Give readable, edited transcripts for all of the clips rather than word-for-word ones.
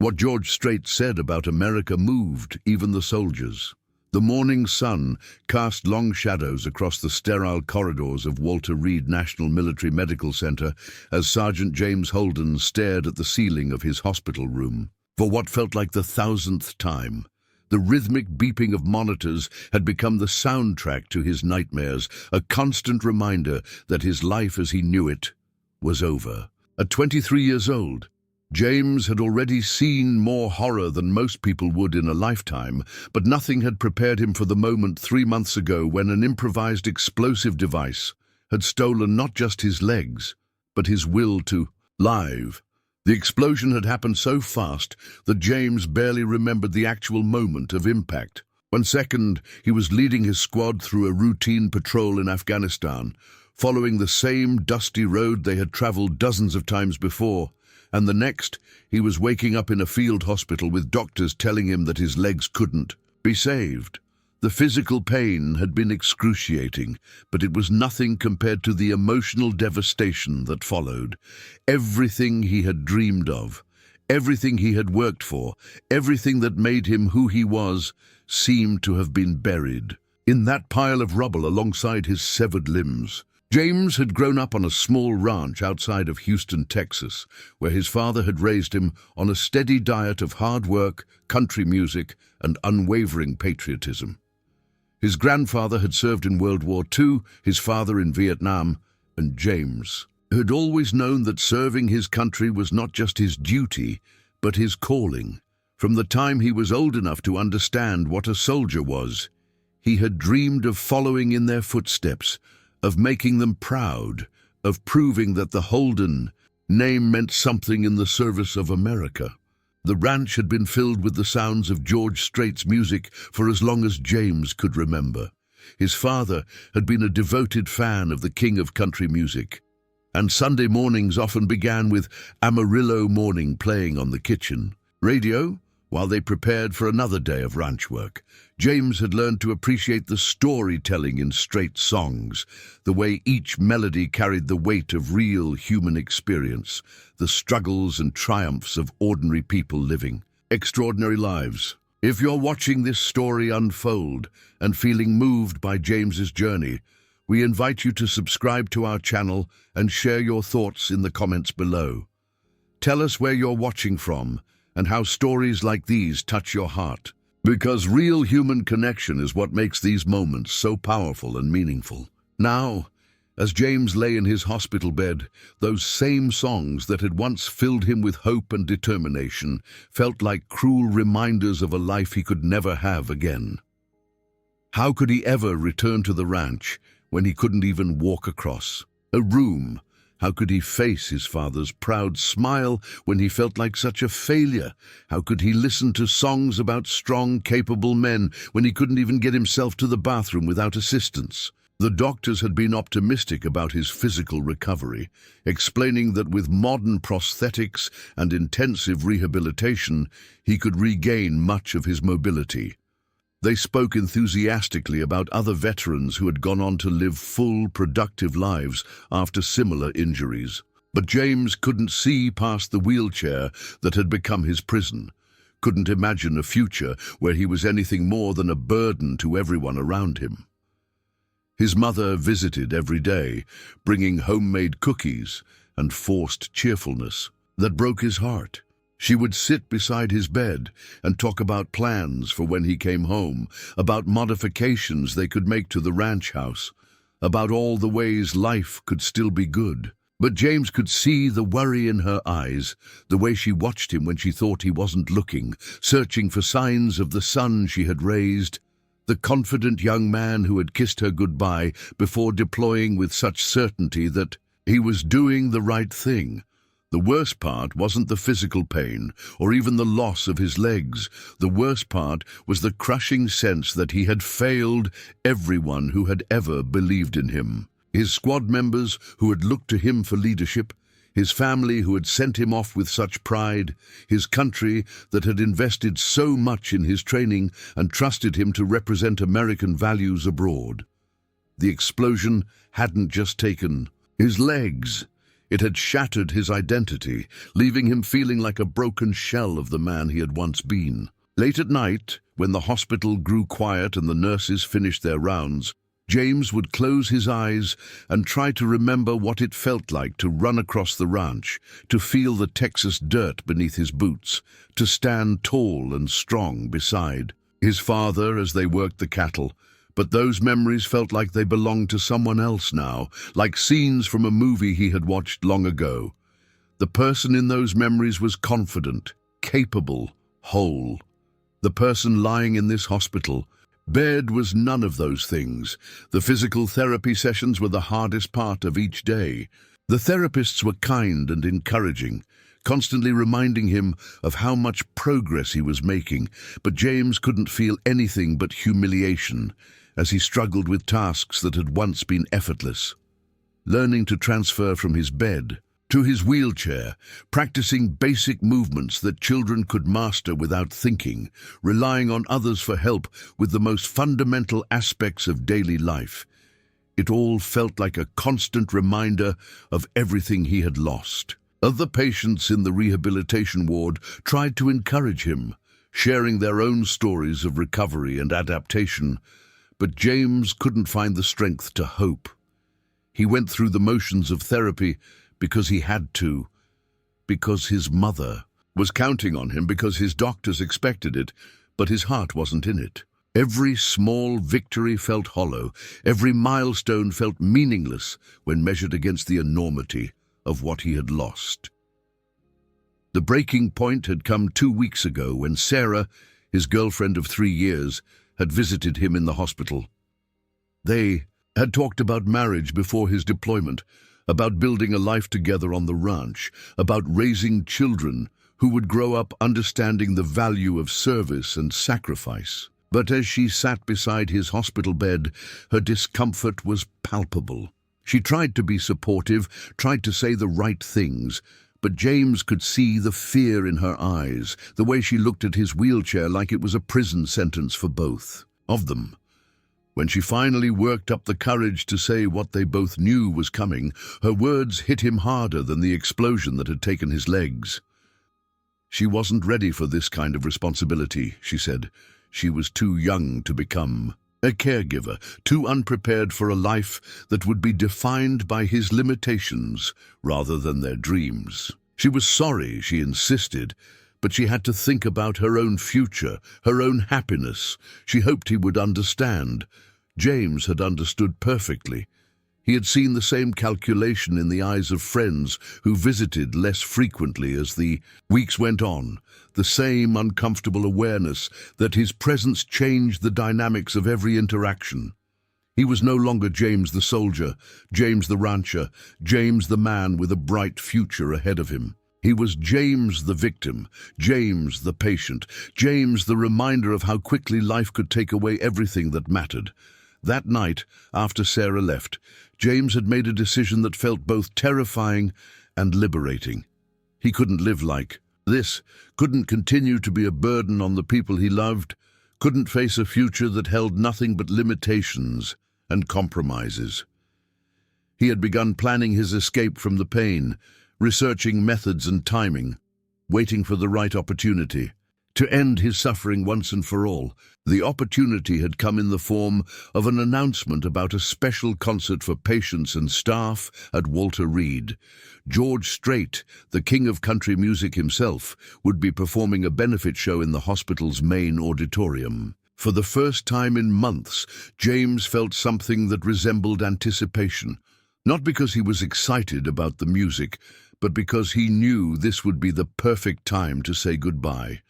What George Strait said about America moved even the soldiers. The morning sun cast long shadows across the sterile corridors of Walter Reed National Military Medical Center as Sergeant James Holden stared at the ceiling of his hospital room. For what felt like the 1,000th time, the rhythmic beeping of monitors had become the soundtrack to his nightmares, a constant reminder that his life as he knew it was over. At 23 years old, James had already seen more horror than most people would in a lifetime, but nothing had prepared him for the moment 3 months ago when an improvised explosive device had stolen not just his legs, but his will to live. The explosion had happened so fast that James barely remembered the actual moment of impact. 1 second, he was leading his squad through a routine patrol in Afghanistan, following the same dusty road they had traveled dozens of times before, and the next, he was waking up in a field hospital with doctors telling him that his legs couldn't be saved. The physical pain had been excruciating, but it was nothing compared to the emotional devastation that followed. Everything he had dreamed of, everything he had worked for, everything that made him who he was, seemed to have been buried in that pile of rubble alongside his severed limbs. James had grown up on a small ranch outside of Houston, Texas, where his father had raised him on a steady diet of hard work, country music, and unwavering patriotism. His grandfather had served in World War II, his father in Vietnam, and James had always known that serving his country was not just his duty, but his calling. From the time he was old enough to understand what a soldier was, he had dreamed of following in their footsteps, of making them proud, of proving that the Holden name meant something in the service of America. The ranch had been filled with the sounds of George Strait's music for as long as James could remember. His father had been a devoted fan of the king of country music, and Sunday mornings often began with Amarillo Morning playing on the kitchen radio while they prepared for another day of ranch work. James had learned to appreciate the storytelling in Strait's songs, the way each melody carried the weight of real human experience, the struggles and triumphs of ordinary people living extraordinary lives. If you're watching this story unfold and feeling moved by James's journey, we invite you to subscribe to our channel and share your thoughts in the comments below. Tell us where you're watching from and how stories like these touch your heart, because real human connection is what makes these moments so powerful and meaningful. Now, as James lay in his hospital bed, those same songs that had once filled him with hope and determination felt like cruel reminders of a life he could never have again. How could he ever return to the ranch when he couldn't even walk across a room? How could he face his father's proud smile when he felt like such a failure? How could he listen to songs about strong, capable men when he couldn't even get himself to the bathroom without assistance? The doctors had been optimistic about his physical recovery, explaining that with modern prosthetics and intensive rehabilitation, he could regain much of his mobility. They spoke enthusiastically about other veterans who had gone on to live full, productive lives after similar injuries. But James couldn't see past the wheelchair that had become his prison, couldn't imagine a future where he was anything more than a burden to everyone around him. His mother visited every day, bringing homemade cookies and forced cheerfulness that broke his heart. She would sit beside his bed and talk about plans for when he came home, about modifications they could make to the ranch house, about all the ways life could still be good. But James could see the worry in her eyes, the way she watched him when she thought he wasn't looking, searching for signs of the son she had raised, the confident young man who had kissed her goodbye before deploying with such certainty that he was doing the right thing. The worst part wasn't the physical pain or even the loss of his legs. The worst part was the crushing sense that he had failed everyone who had ever believed in him. His squad members who had looked to him for leadership, his family who had sent him off with such pride, his country that had invested so much in his training and trusted him to represent American values abroad. The explosion hadn't just taken his legs. It had shattered his identity, leaving him feeling like a broken shell of the man he had once been. Late at night, when the hospital grew quiet and the nurses finished their rounds, James would close his eyes and try to remember what it felt like to run across the ranch, to feel the Texas dirt beneath his boots, to stand tall and strong beside his father as they worked the cattle. But those memories felt like they belonged to someone else now, like scenes from a movie he had watched long ago. The person in those memories was confident, capable, whole. The person lying in this hospital bed was none of those things. The physical therapy sessions were the hardest part of each day. The therapists were kind and encouraging, constantly reminding him of how much progress he was making, but James couldn't feel anything but humiliation as he struggled with tasks that had once been effortless. Learning to transfer from his bed to his wheelchair, practicing basic movements that children could master without thinking, relying on others for help with the most fundamental aspects of daily life. It all felt like a constant reminder of everything he had lost. Other patients in the rehabilitation ward tried to encourage him, sharing their own stories of recovery and adaptation, but James couldn't find the strength to hope. He went through the motions of therapy because he had to, because his mother was counting on him, because his doctors expected it, but his heart wasn't in it. Every small victory felt hollow, every milestone felt meaningless when measured against the enormity of what he had lost. The breaking point had come 2 weeks ago when Sarah, his girlfriend of 3 years, had visited him in the hospital. They had talked about marriage before his deployment, about building a life together on the ranch, about raising children who would grow up understanding the value of service and sacrifice. But as she sat beside his hospital bed, her discomfort was palpable. She tried to be supportive, tried to say the right things, but James could see the fear in her eyes, the way she looked at his wheelchair like it was a prison sentence for both of them. When she finally worked up the courage to say what they both knew was coming, her words hit him harder than the explosion that had taken his legs. She wasn't ready for this kind of responsibility, she said. She was too young to become a caregiver, too unprepared for a life that would be defined by his limitations rather than their dreams. She was sorry, she insisted, but she had to think about her own future, her own happiness. She hoped he would understand. James had understood perfectly. He had seen the same calculation in the eyes of friends who visited less frequently as the weeks went on, the same uncomfortable awareness that his presence changed the dynamics of every interaction. He was no longer James the soldier, James the rancher, James the man with a bright future ahead of him. He was James the victim, James the patient, James the reminder of how quickly life could take away everything that mattered. That night, after Sarah left, James had made a decision that felt both terrifying and liberating. He couldn't live like this, couldn't continue to be a burden on the people he loved, couldn't face a future that held nothing but limitations and compromises. He had begun planning his escape from the pain, researching methods and timing, waiting for the right opportunity to end his suffering once and for all. The opportunity had come in the form of an announcement about a special concert for patients and staff at Walter Reed. George Strait, the king of country music himself, would be performing a benefit show in the hospital's main auditorium. For the first time in months, James felt something that resembled anticipation, not because he was excited about the music, but because he knew this would be the perfect time to say goodbye.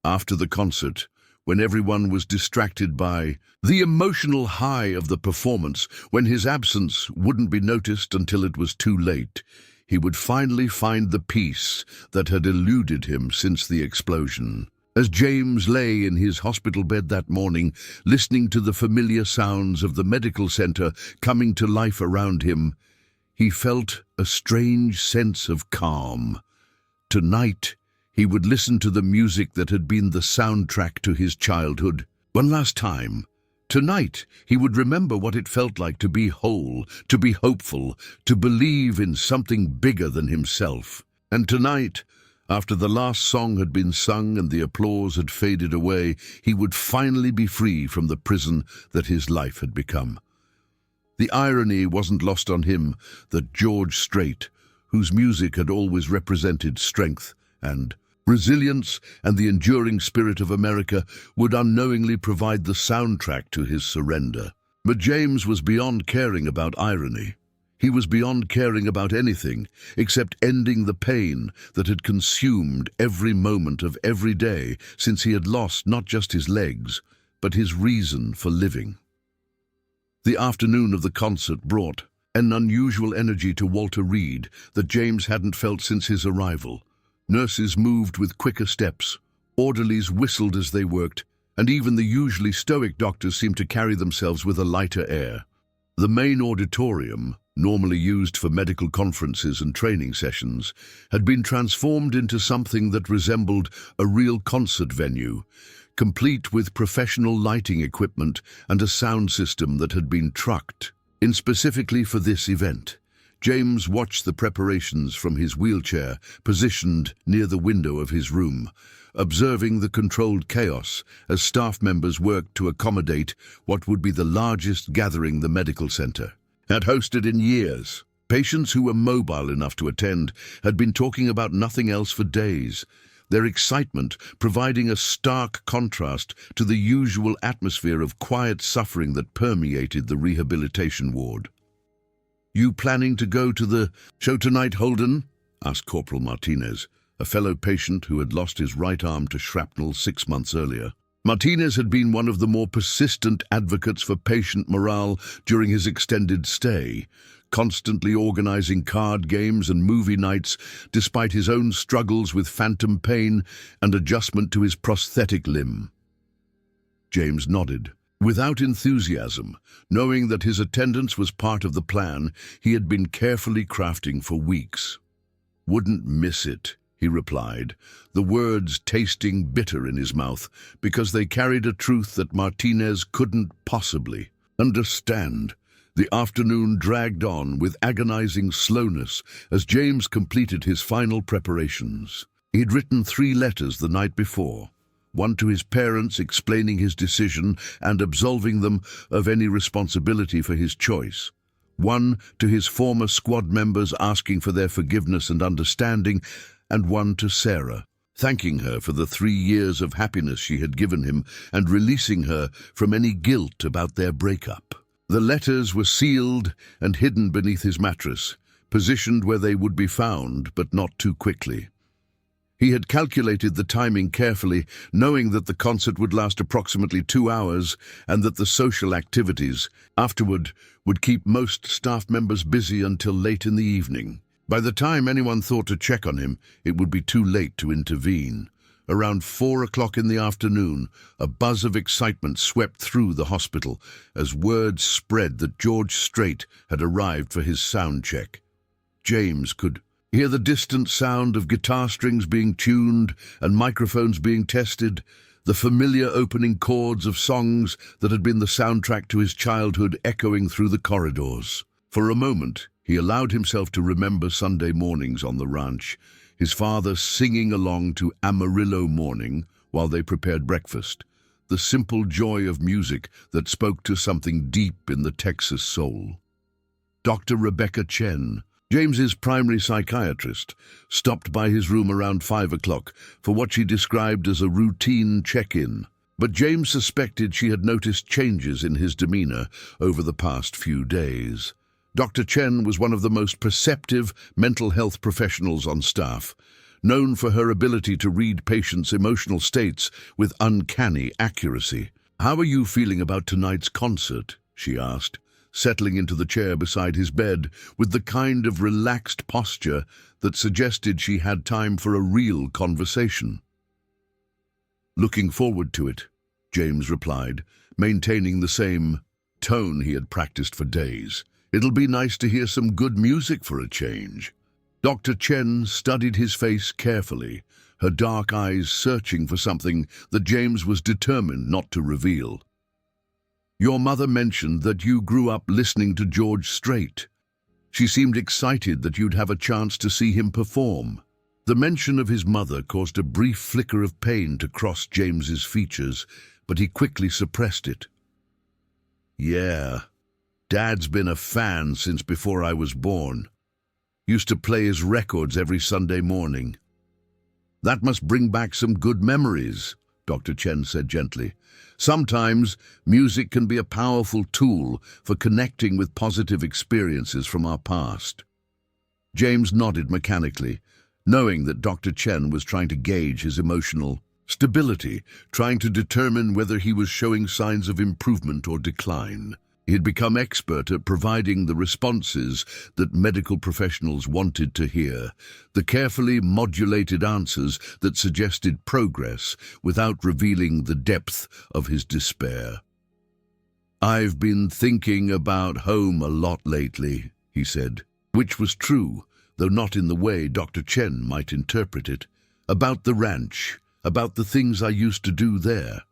After the concert, when everyone was distracted by the emotional high of the performance, when his absence wouldn't be noticed until it was too late, he would finally find the peace that had eluded him since the explosion. As James lay in his hospital bed that morning, listening to the familiar sounds of the medical center coming to life around him, he felt a strange sense of calm. Tonight, he would listen to the music that had been the soundtrack to his childhood. One last time, Tonight, he would remember what it felt like to be whole, to be hopeful, to believe in something bigger than himself. And tonight, after the last song had been sung and the applause had faded away, he would finally be free from the prison that his life had become. The irony wasn't lost on him that George Strait, whose music had always represented strength and resilience and the enduring spirit of America, would unknowingly provide the soundtrack to his surrender. But James was beyond caring about irony. He was beyond caring about anything except ending the pain that had consumed every moment of every day since he had lost not just his legs, but his reason for living. The afternoon of the concert brought an unusual energy to Walter Reed that James hadn't felt since his arrival. Nurses moved with quicker steps, orderlies whistled as they worked, and even the usually stoic doctors seemed to carry themselves with a lighter air. The main auditorium, normally used for medical conferences and training sessions, had been transformed into something that resembled a real concert venue, complete with professional lighting equipment and a sound system that had been trucked in specifically for this event. James watched the preparations from his wheelchair, positioned near the window of his room, observing the controlled chaos as staff members worked to accommodate what would be the largest gathering the medical center had hosted in years. Patients who were mobile enough to attend had been talking about nothing else for days, their excitement providing a stark contrast to the usual atmosphere of quiet suffering that permeated the rehabilitation ward. "You planning to go to the show tonight, Holden?" asked Corporal Martinez, a fellow patient who had lost his right arm to shrapnel 6 months earlier. Martinez had been one of the more persistent advocates for patient morale during his extended stay, constantly organizing card games and movie nights despite his own struggles with phantom pain and adjustment to his prosthetic limb. James nodded. Without enthusiasm, knowing that his attendance was part of the plan he had been carefully crafting for weeks. "Wouldn't miss it," he replied, the words tasting bitter in his mouth because they carried a truth that Martinez couldn't possibly understand. The afternoon dragged on with agonizing slowness as James completed his final preparations. He'd written 3 letters the night before. One to his parents explaining his decision and absolving them of any responsibility for his choice. One to his former squad members asking for their forgiveness and understanding, and one to Sarah, thanking her for the 3 years of happiness she had given him and releasing her from any guilt about their breakup. The letters were sealed and hidden beneath his mattress, positioned where they would be found, but not too quickly. He had calculated the timing carefully, knowing that the concert would last approximately 2 hours and that the social activities afterward would keep most staff members busy until late in the evening. By the time anyone thought to check on him, it would be too late to intervene. Around 4 o'clock in the afternoon, a buzz of excitement swept through the hospital as word spread that George Strait had arrived for his sound check. James could hear the distant sound of guitar strings being tuned and microphones being tested, the familiar opening chords of songs that had been the soundtrack to his childhood echoing through the corridors. For a moment, he allowed himself to remember Sunday mornings on the ranch, his father singing along to Amarillo Morning while they prepared breakfast, the simple joy of music that spoke to something deep in the Texas soul. Dr. Rebecca Chen, James's primary psychiatrist, stopped by his room around 5 o'clock for what she described as a routine check-in. But James suspected she had noticed changes in his demeanor over the past few days. Dr. Chen was one of the most perceptive mental health professionals on staff, known for her ability to read patients' emotional states with uncanny accuracy. "How are you feeling about tonight's concert?" she asked, settling into the chair beside his bed with the kind of relaxed posture that suggested she had time for a real conversation. "Looking forward to it," James replied, maintaining the same tone he had practiced for days. "It'll be nice to hear some good music for a change." Dr. Chen studied his face carefully, her dark eyes searching for something that James was determined not to reveal. Your mother mentioned that you grew up listening to George Strait. She seemed excited that you'd have a chance to see him perform. The mention of his mother caused a brief flicker of pain to cross James's features, but he quickly suppressed it. Yeah, Dad's been a fan since before I was born. Used to play his records every Sunday morning. That must bring back some good memories, Dr. Chen said gently. Sometimes music can be a powerful tool for connecting with positive experiences from our past. James nodded mechanically, knowing that Dr. Chen was trying to gauge his emotional stability, trying to determine whether he was showing signs of improvement or decline. He had become expert at providing the responses that medical professionals wanted to hear, the carefully modulated answers that suggested progress without revealing the depth of his despair. "I've been thinking about home a lot lately," he said, which was true, though not in the way Dr. Chen might interpret it, about the ranch, about the things I used to do there.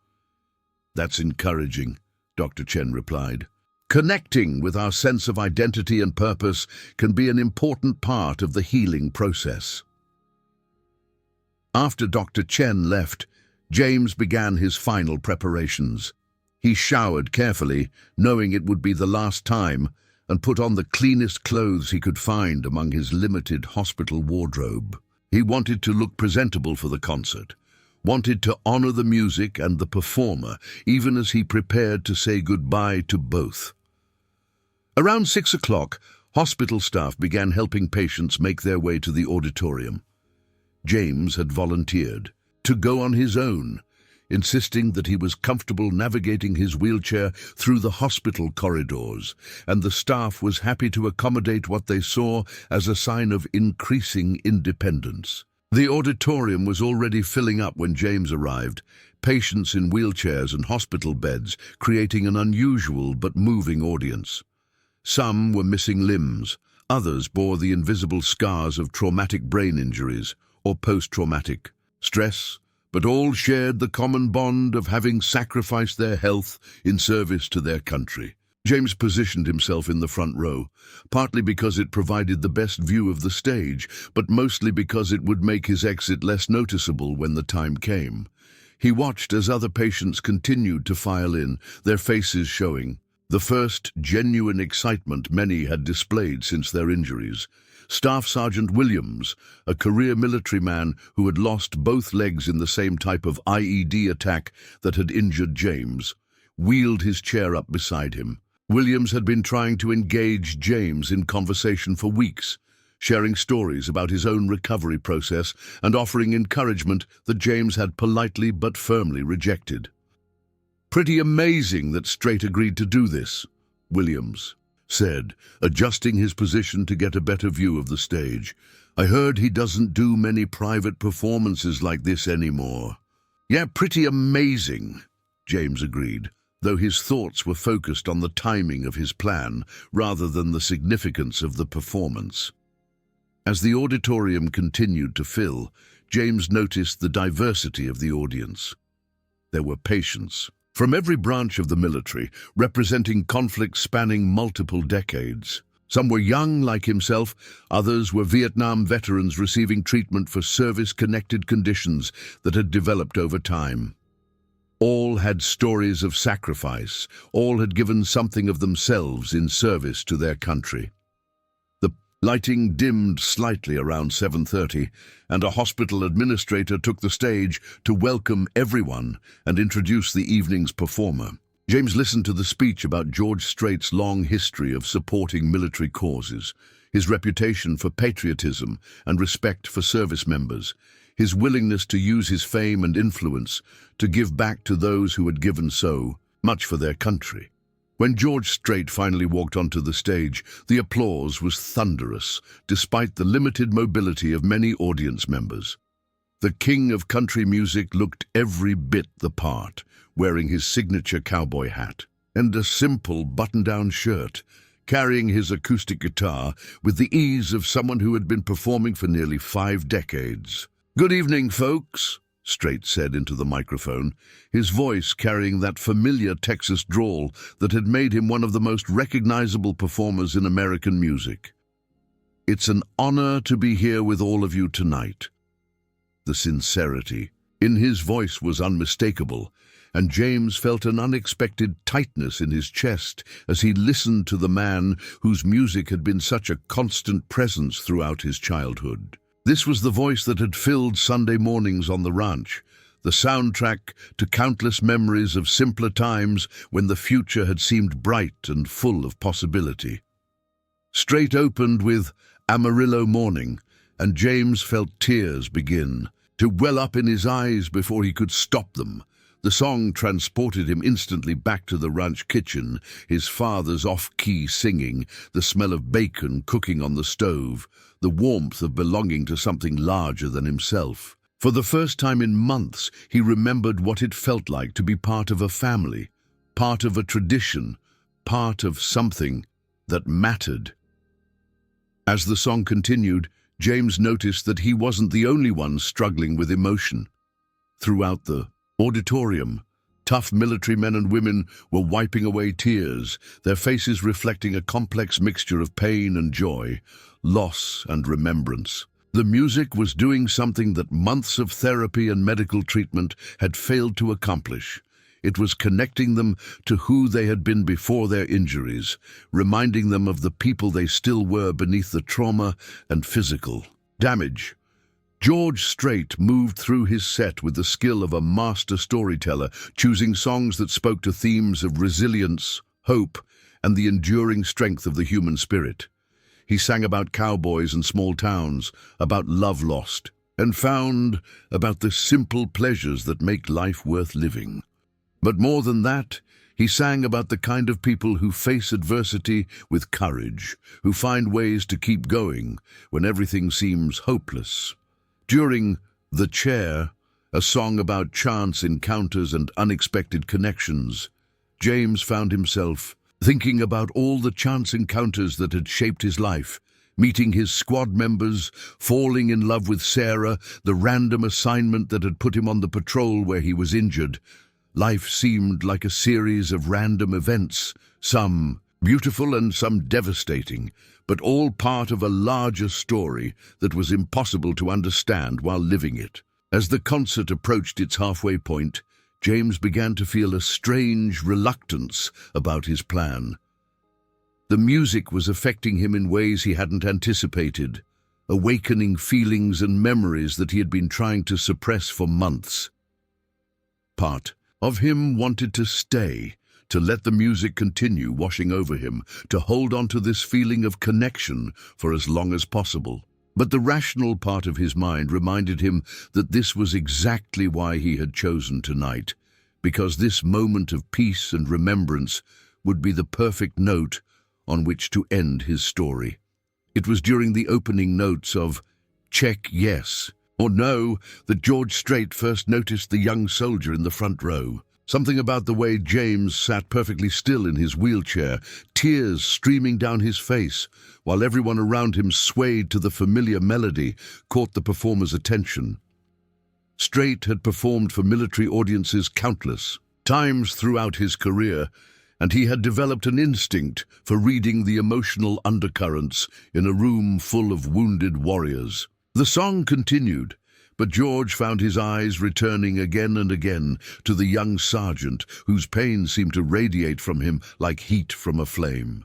"That's encouraging," Dr. Chen replied. "Connecting with our sense of identity and purpose can be an important part of the healing process." After Dr. Chen left, James began his final preparations. He showered carefully, knowing it would be the last time, and put on the cleanest clothes he could find among his limited hospital wardrobe. He wanted to look presentable for the concert, wanted to honor the music and the performer, even as he prepared to say goodbye to both. Around 6 o'clock, hospital staff began helping patients make their way to the auditorium. James had volunteered to go on his own, insisting that he was comfortable navigating his wheelchair through the hospital corridors, and the staff was happy to accommodate what they saw as a sign of increasing independence. The auditorium was already filling up when James arrived, patients in wheelchairs and hospital beds, creating an unusual but moving audience. Some were missing limbs, others bore the invisible scars of traumatic brain injuries or post-traumatic stress, but all shared the common bond of having sacrificed their health in service to their country. James positioned himself in the front row, partly because it provided the best view of the stage, but mostly because it would make his exit less noticeable when the time came. He watched as other patients continued to file in, their faces showing the first genuine excitement many had displayed since their injuries. Staff Sergeant Williams, a career military man who had lost both legs in the same type of IED attack that had injured James, wheeled his chair up beside him. Williams had been trying to engage James in conversation for weeks, sharing stories about his own recovery process and offering encouragement that James had politely but firmly rejected. "Pretty amazing that Strait agreed to do this," Williams said, adjusting his position to get a better view of the stage. "I heard he doesn't do many private performances like this anymore." "Yeah, pretty amazing," James agreed, though his thoughts were focused on the timing of his plan rather than the significance of the performance. As the auditorium continued to fill, James noticed the diversity of the audience. There were patients from every branch of the military, representing conflicts spanning multiple decades. Some were young like himself, others were Vietnam veterans receiving treatment for service-connected conditions that had developed over time. All had stories of sacrifice, all had given something of themselves in service to their country. The lighting dimmed slightly around 7:30, and a hospital administrator took the stage to welcome everyone and introduce the evening's performer. James listened to the speech about George Strait's long history of supporting military causes, his reputation for patriotism and respect for service members, his willingness to use his fame and influence to give back to those who had given so much for their country. When George Strait finally walked onto the stage, the applause was thunderous, despite the limited mobility of many audience members. The king of country music looked every bit the part, wearing his signature cowboy hat and a simple button-down shirt, carrying his acoustic guitar with the ease of someone who had been performing for nearly 5 decades. "Good evening, folks," Strait said into the microphone, his voice carrying that familiar Texas drawl that had made him one of the most recognizable performers in American music. "It's an honor to be here with all of you tonight." The sincerity in his voice was unmistakable, and James felt an unexpected tightness in his chest as he listened to the man whose music had been such a constant presence throughout his childhood. This was the voice that had filled Sunday mornings on the ranch, the soundtrack to countless memories of simpler times when the future had seemed bright and full of possibility. Strait opened with "Amarillo Morning," and James felt tears begin to well up in his eyes before he could stop them. The song transported him instantly back to the ranch kitchen, his father's off-key singing, the smell of bacon cooking on the stove, the warmth of belonging to something larger than himself. For the first time in months, he remembered what it felt like to be part of a family, part of a tradition, part of something that mattered. As the song continued, James noticed that he wasn't the only one struggling with emotion. Throughout the auditorium, tough military men and women were wiping away tears, their faces reflecting a complex mixture of pain and joy, loss and remembrance. The music was doing something that months of therapy and medical treatment had failed to accomplish. It was connecting them to who they had been before their injuries, reminding them of the people they still were beneath the trauma and physical damage. George Strait moved through his set with the skill of a master storyteller, choosing songs that spoke to themes of resilience, hope, and the enduring strength of the human spirit. He sang about cowboys and small towns, about love lost and found, about the simple pleasures that make life worth living. But more than that, he sang about the kind of people who face adversity with courage, who find ways to keep going when everything seems hopeless. During "The Chair," a song about chance encounters and unexpected connections, James found himself thinking about all the chance encounters that had shaped his life, meeting his squad members, falling in love with Sarah, the random assignment that had put him on the patrol where he was injured. Life seemed like a series of random events, some beautiful and some devastating, but all part of a larger story that was impossible to understand while living it. As the concert approached its halfway point, James began to feel a strange reluctance about his plan. The music was affecting him in ways he hadn't anticipated, awakening feelings and memories that he had been trying to suppress for months. Part of him wanted to stay, to let the music continue washing over him, to hold on to this feeling of connection for as long as possible. But the rational part of his mind reminded him that this was exactly why he had chosen tonight, because this moment of peace and remembrance would be the perfect note on which to end his story. It was during the opening notes of "Check Yes" or "No" that George Strait first noticed the young soldier in the front row. Something about the way James sat perfectly still in his wheelchair, tears streaming down his face, while everyone around him swayed to the familiar melody, caught the performer's attention. Strait had performed for military audiences countless times throughout his career, and he had developed an instinct for reading the emotional undercurrents in a room full of wounded warriors. The song continued, but George found his eyes returning again and again to the young sergeant whose pain seemed to radiate from him like heat from a flame.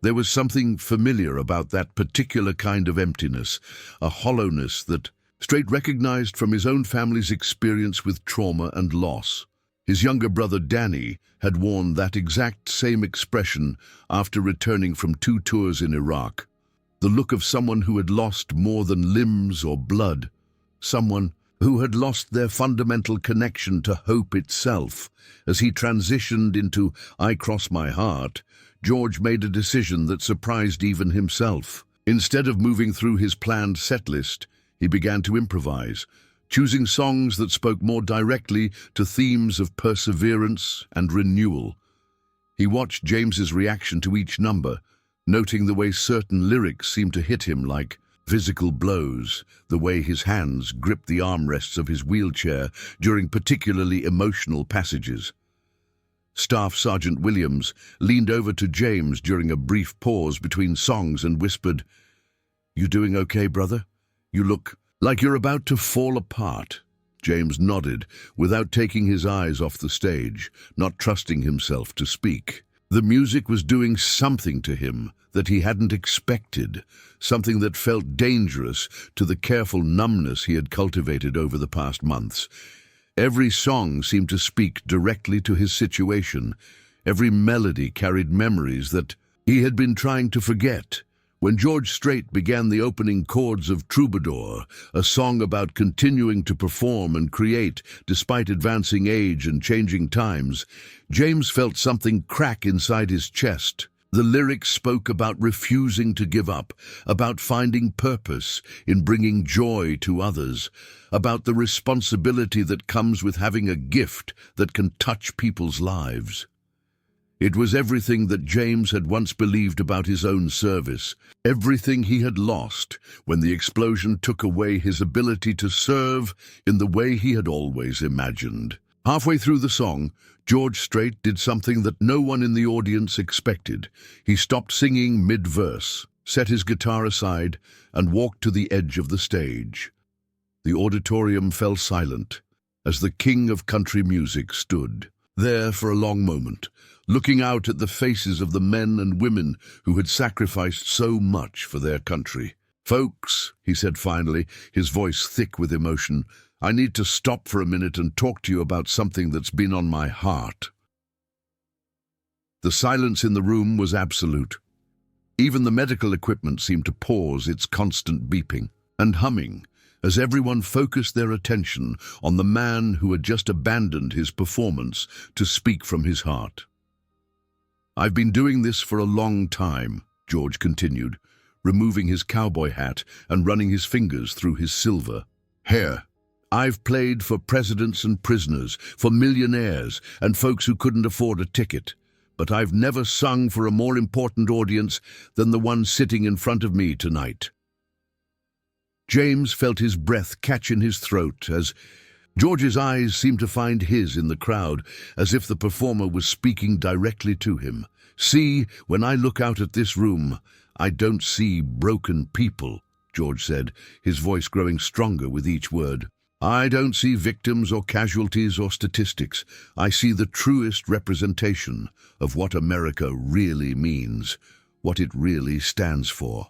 There was something familiar about that particular kind of emptiness, a hollowness that Strait recognized from his own family's experience with trauma and loss. His younger brother Danny had worn that exact same expression after returning from 2 tours in Iraq. The look of someone who had lost more than limbs or blood, someone who had lost their fundamental connection to hope itself. As he transitioned into "I Cross My Heart," George made a decision that surprised even himself. Instead of moving through his planned set list, he began to improvise, choosing songs that spoke more directly to themes of perseverance and renewal. He watched James's reaction to each number, noting the way certain lyrics seemed to hit him like Physical blows, the way his hands gripped the armrests of his wheelchair during particularly emotional passages. Staff Sergeant Williams leaned over to James during a brief pause between songs and whispered, "You doing okay, brother? You look like you're about to fall apart." James nodded without taking his eyes off the stage, not trusting himself to speak. The music was doing something to him that he hadn't expected, something that felt dangerous to the careful numbness he had cultivated over the past months. Every song seemed to speak directly to his situation. Every melody carried memories that he had been trying to forget. When George Strait began the opening chords of Troubadour, a song about continuing to perform and create despite advancing age and changing times, James felt something crack inside his chest. The lyrics spoke about refusing to give up, about finding purpose in bringing joy to others, about the responsibility that comes with having a gift that can touch people's lives. It was everything that James had once believed about his own service, everything he had lost when the explosion took away his ability to serve in the way he had always imagined. Halfway through the song, George Strait did something that no one in the audience expected. He stopped singing mid-verse, set his guitar aside, and walked to the edge of the stage. The auditorium fell silent as the king of country music stood there for a long moment, looking out at the faces of the men and women who had sacrificed so much for their country. "Folks," he said finally, his voice thick with emotion, "I need to stop for a minute and talk to you about something that's been on my heart." The silence in the room was absolute. Even the medical equipment seemed to pause its constant beeping and humming as everyone focused their attention on the man who had just abandoned his performance to speak from his heart. "I've been doing this for a long time," George continued, removing his cowboy hat and running his fingers through his silver hair. "I've played for presidents and prisoners, for millionaires and folks who couldn't afford a ticket. But I've never sung for a more important audience than the one sitting in front of me tonight." James felt his breath catch in his throat as George's eyes seemed to find his in the crowd, as if the performer was speaking directly to him. "See, when I look out at this room, I don't see broken people," George said, his voice growing stronger with each word. "I don't see victims or casualties or statistics. I see the truest representation of what America really means, what it really stands for."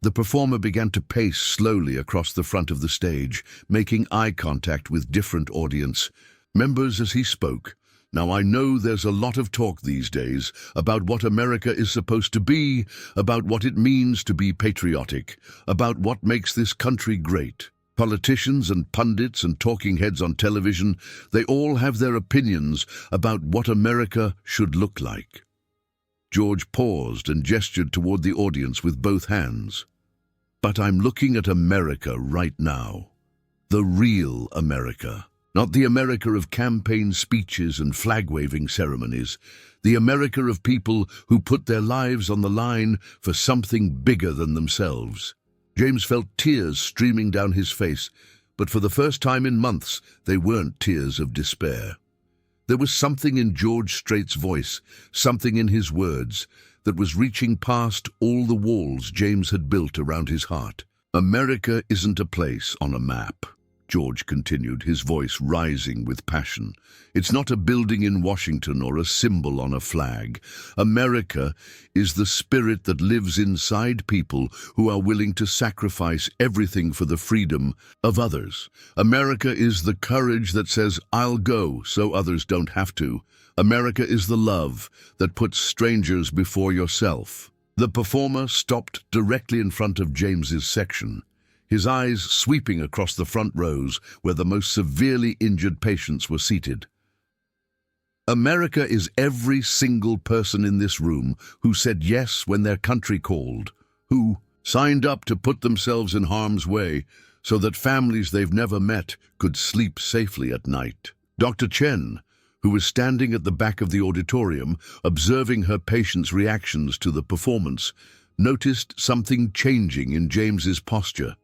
The performer began to pace slowly across the front of the stage, making eye contact with different audience members as he spoke. "Now, I know there's a lot of talk these days about what America is supposed to be, about what it means to be patriotic, about what makes this country great. Politicians and pundits and talking heads on television, they all have their opinions about what America should look like." George paused and gestured toward the audience with both hands. "But I'm looking at America right now. The real America. Not the America of campaign speeches and flag-waving ceremonies. The America of people who put their lives on the line for something bigger than themselves." James felt tears streaming down his face, but for the first time in months, they weren't tears of despair. There was something in George Strait's voice, something in his words, that was reaching past all the walls James had built around his heart. "America isn't a place on a map," George continued, his voice rising with passion. "It's not a building in Washington or a symbol on a flag. America is the spirit that lives inside people who are willing to sacrifice everything for the freedom of others. America is the courage that says, 'I'll go so others don't have to.' America is the love that puts strangers before yourself." The performer stopped directly in front of James's section, his eyes sweeping across the front rows where the most severely injured patients were seated. "America is every single person in this room who said yes when their country called, who signed up to put themselves in harm's way so that families they've never met could sleep safely at night." Dr. Chen, who was standing at the back of the auditorium, observing her patients' reactions to the performance, noticed something changing in James's posture.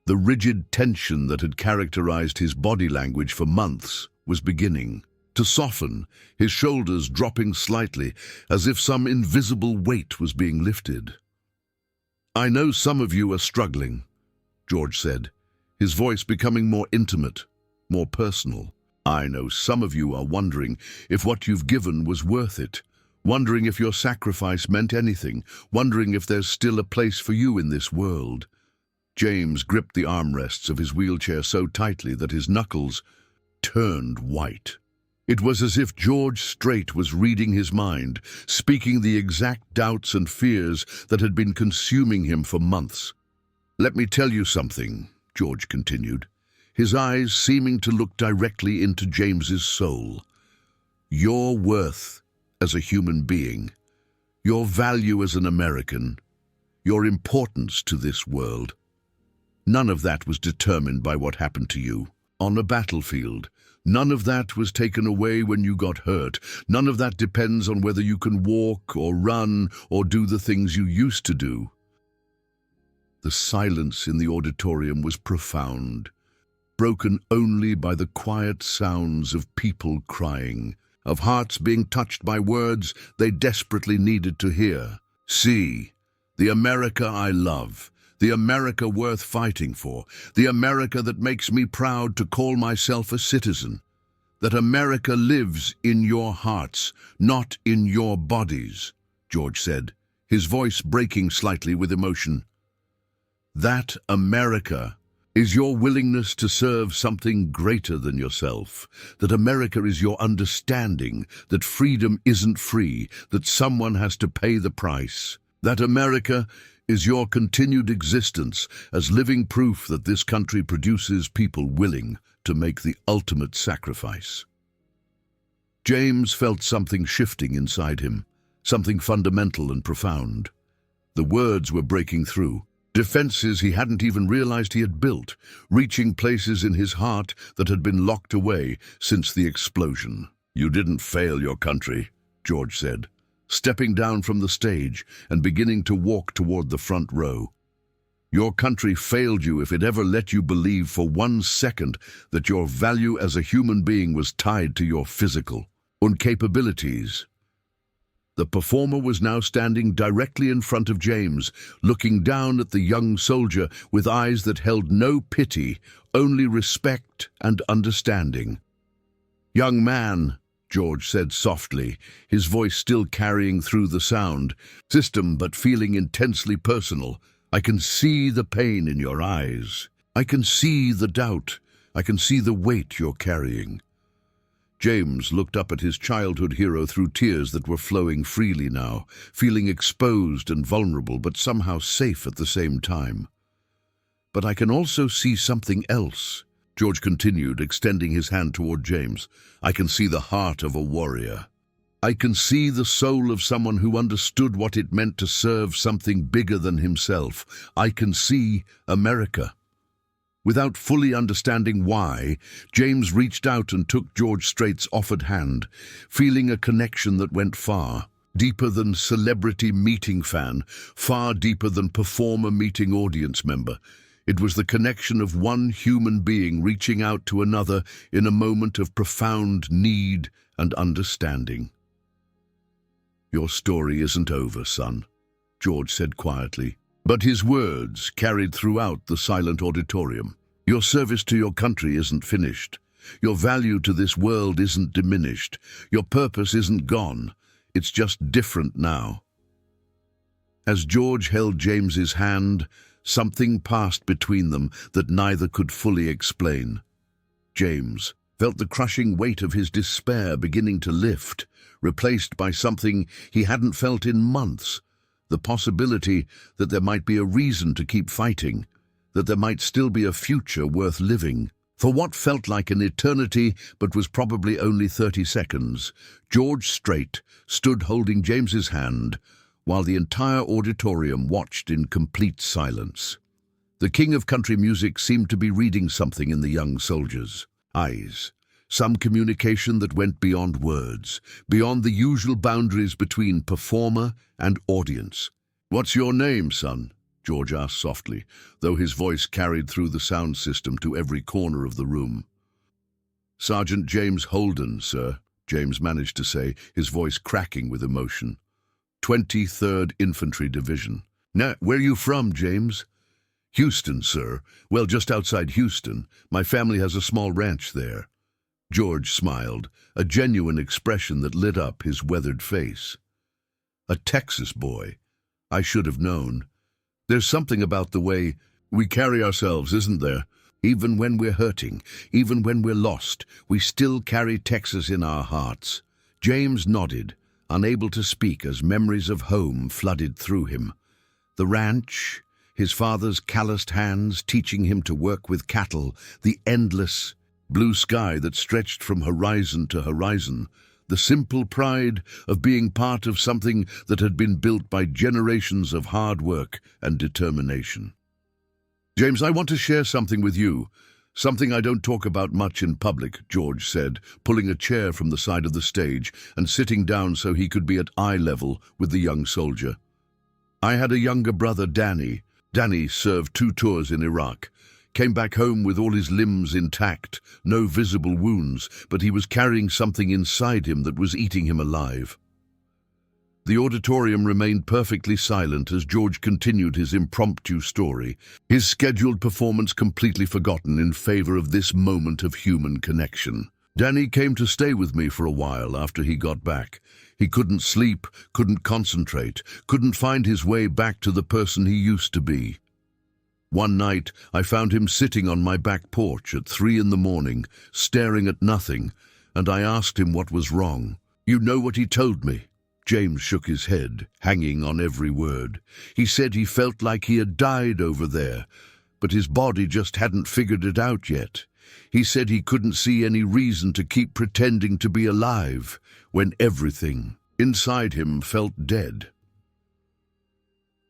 The rigid tension that had characterized his body language for months was beginning to soften, his shoulders dropping slightly, as if some invisible weight was being lifted. "I know some of you are struggling," George said, his voice becoming more intimate, more personal. "I know some of you are wondering if what you've given was worth it, wondering if your sacrifice meant anything, wondering if there's still a place for you in this world." James gripped the armrests of his wheelchair so tightly that his knuckles turned white. It was as if George Strait was reading his mind, speaking the exact doubts and fears that had been consuming him for months. "Let me tell you something," George continued, his eyes seeming to look directly into James's soul. "Your worth as a human being, your value as an American, your importance to this world, none of that was determined by what happened to you on a battlefield. None of that was taken away when you got hurt. None of that depends on whether you can walk or run or do the things you used to do." The silence in the auditorium was profound, broken only by the quiet sounds of people crying, of hearts being touched by words they desperately needed to hear. "See, the America I love, the America worth fighting for, the America that makes me proud to call myself a citizen. That America lives in your hearts, not in your bodies," George said, his voice breaking slightly with emotion. "That America is your willingness to serve something greater than yourself. That America is your understanding that freedom isn't free, that someone has to pay the price. That America is your continued existence as living proof that this country produces people willing to make the ultimate sacrifice." James felt something shifting inside him, something fundamental and profound. The words were breaking through, defenses he hadn't even realized he had built, reaching places in his heart that had been locked away since the explosion. "You didn't fail your country," George said, stepping down from the stage and beginning to walk toward the front row. "Your country failed you if it ever let you believe for 1 second that your value as a human being was tied to your physical capabilities." The performer was now standing directly in front of James, looking down at the young soldier with eyes that held no pity, only respect and understanding. "Young man," George said softly, his voice still carrying through the sound system but feeling intensely personal, "I can see the pain in your eyes. I can see the doubt. I can see the weight you're carrying." James looked up at his childhood hero through tears that were flowing freely now, feeling exposed and vulnerable but somehow safe at the same time. "But I can also see something else," George continued, extending his hand toward James. "I can see the heart of a warrior. I can see the soul of someone who understood what it meant to serve something bigger than himself. I can see America." Without fully understanding why, James reached out and took George Strait's offered hand, feeling a connection that went far, deeper than celebrity meeting fan, far deeper than performer meeting audience member. It was the connection of one human being reaching out to another in a moment of profound need and understanding. "Your story isn't over, son," George said quietly, but his words carried throughout the silent auditorium. "Your service to your country isn't finished. Your value to this world isn't diminished. Your purpose isn't gone. It's just different now." As George held James's hand, something passed between them that neither could fully explain. James felt the crushing weight of his despair beginning to lift, replaced by something he hadn't felt in months, the possibility that there might be a reason to keep fighting, that there might still be a future worth living. For what felt like an eternity but was probably only 30 seconds, George Strait stood holding James's hand while the entire auditorium watched in complete silence. The king of country music seemed to be reading something in the young soldier's eyes, some communication that went beyond words, beyond the usual boundaries between performer and audience. "What's your name, son?" George asked softly, though his voice carried through the sound system to every corner of the room. "Sergeant James Holden, sir," James managed to say, his voice cracking with emotion. 23rd Infantry Division. "Now, where you from, James?" "Houston, sir. Well, just outside Houston. My family has a small ranch there." George smiled, a genuine expression that lit up his weathered face. "A Texas boy. I should have known. There's something about the way we carry ourselves, isn't there? Even when we're hurting, even when we're lost, we still carry Texas in our hearts." James nodded, unable to speak as memories of home flooded through him. The ranch, his father's calloused hands teaching him to work with cattle, the endless blue sky that stretched from horizon to horizon, the simple pride of being part of something that had been built by generations of hard work and determination. "James, I want to share something with you. Something I don't talk about much in public," George said, pulling a chair from the side of the stage and sitting down so he could be at eye level with the young soldier. "I had a younger brother, Danny. Danny served 2 tours in Iraq. Came back home with all his limbs intact, no visible wounds, but he was carrying something inside him that was eating him alive." The auditorium remained perfectly silent as George continued his impromptu story, his scheduled performance completely forgotten in favor of this moment of human connection. "Danny came to stay with me for a while after he got back. He couldn't sleep, couldn't concentrate, couldn't find his way back to the person he used to be. One night, I found him sitting on my back porch at 3 in the morning, staring at nothing, and I asked him what was wrong. You know what he told me?" James shook his head, hanging on every word. "He said he felt like he had died over there, but his body just hadn't figured it out yet. He said he couldn't see any reason to keep pretending to be alive when everything inside him felt dead."